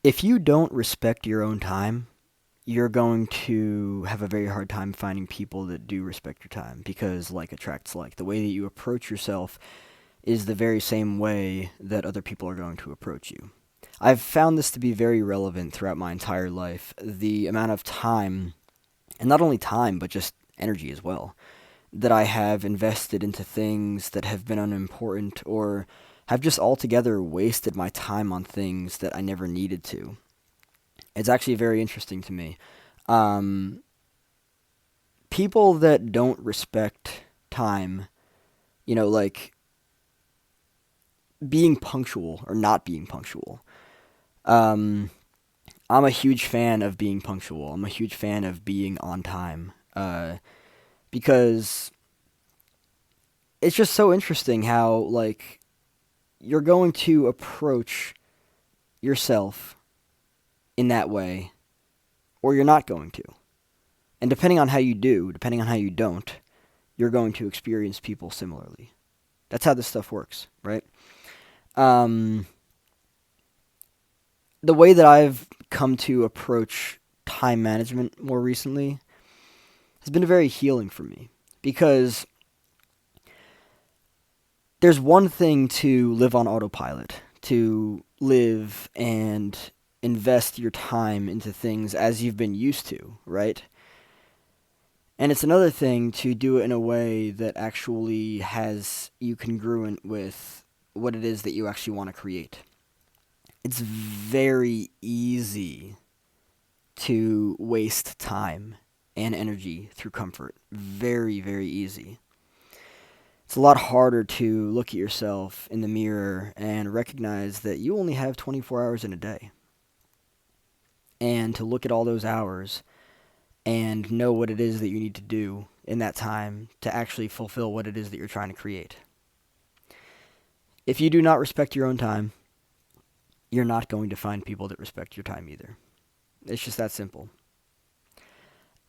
If you don't respect your own time, you're going to have a very hard time finding people that do respect your time because like attracts like. The way that you approach yourself is the very same way that other people are going to approach you. I've found this to be very relevant throughout my entire life. The amount of time, and not only time, but just energy as well, that I have invested into things that have been unimportant or have just altogether wasted my time on things that I never needed to. It's actually very interesting to me. Um, People that don't respect time, like being punctual or not being punctual. Um, I'm a huge fan of being punctual. I'm a huge fan of being on time. Because it's just so interesting how like you're going to approach yourself in that way, or you're not going to. And depending on how you do, depending on how you don't, you're going to experience people similarly. That's how this stuff works, right? Um, the way that I've come to approach time management more recently has been very healing for me because there's one thing to live on autopilot, to live and invest your time into things as you've been used to, right? And it's another thing to do it in a way that actually has you congruent with what it is that you actually want to create. It's very easy to waste time and energy through comfort. Very, very easy. It's a lot harder to look at yourself in the mirror and recognize that you only have 24 hours in a day. And to look at all those hours and know what it is that you need to do in that time to actually fulfill what it is that you're trying to create. If you do not respect your own time, you're not going to find people that respect your time either. It's just that simple.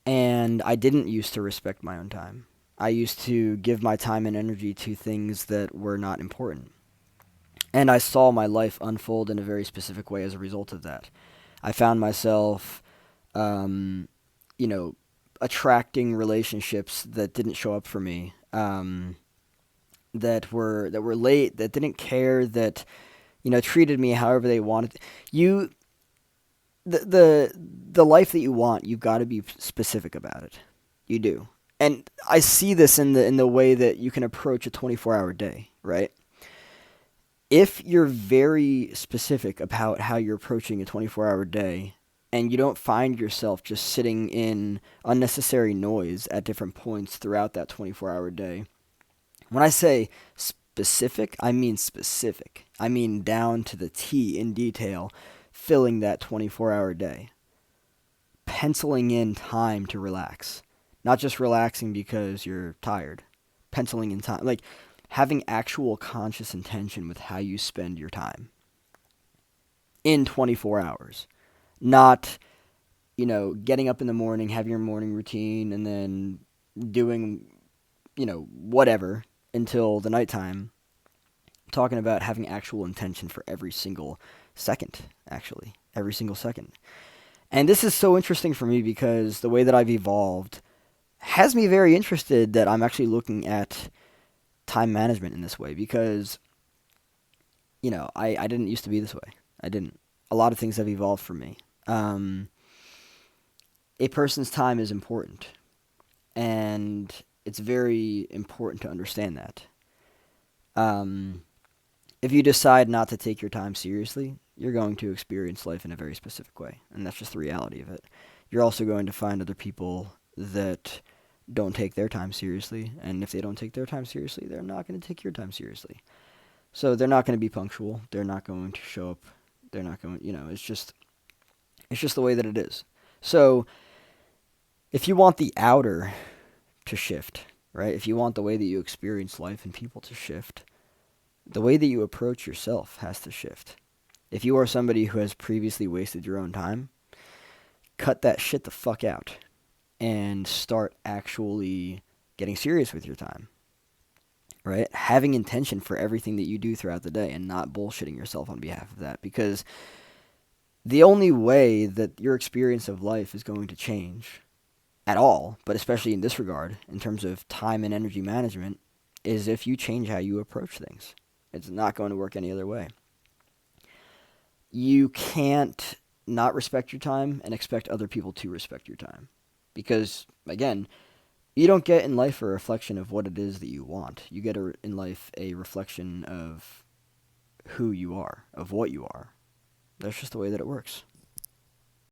And I didn't used to respect my own time. I used to give my time and energy to things that were not important. And I saw my life unfold in a very specific way as a result of that. I found myself, um, you know, attracting relationships that didn't show up for me, that were late, that didn't care, that treated me however they wanted. You the life that you want, you've got to be specific about it. You do. And I see this in the way that you can approach a 24-hour day, right? If you're very specific about how you're approaching a 24-hour day and you don't find yourself just sitting in unnecessary noise at different points throughout that 24-hour day. When I say specific, I mean specific. I mean down to the T in detail, filling that 24-hour day. Penciling in time to relax. Not just relaxing because you're tired. Penciling in time. Like having actual conscious intention with how you spend your time in 24 hours. Not, getting up in the morning, having your morning routine, and then doing, whatever until the nighttime. I'm talking about having actual intention for every single second, actually. Every single second. And this is so interesting for me because the way that I've evolved has me very interested that I'm actually looking at time management in this way because, I didn't used to be this way. I didn't. A lot of things have evolved for me. Um, a person's time is important, and it's very important to understand that. Um, if you decide not to take your time seriously, you're going to experience life in a very specific way, and that's just the reality of it. You're also going to find other people that don't take their time seriously, and if they don't take their time seriously, they're not going to take your time seriously. So they're not going to be punctual. They're not going to show up. They're not going. It's just the way that it is. So if you want the outer to shift, right? If you want the way that you experience life and people to shift, the way that you approach yourself has to shift. If you are somebody who has previously wasted your own time, cut that shit the fuck out and start actually getting serious with your time, right? Having intention for everything that you do throughout the day and not bullshitting yourself on behalf of that. Because The only way that your experience of life is going to change at all, but especially in this regard, in terms of time and energy management, is if you change how you approach things. It's not going to work any other way. You can't not respect your time and expect other people to respect your time. Because, again, you don't get in life a reflection of what it is that you want. You get in life a reflection of who you are, of what you are. That's just the way that it works.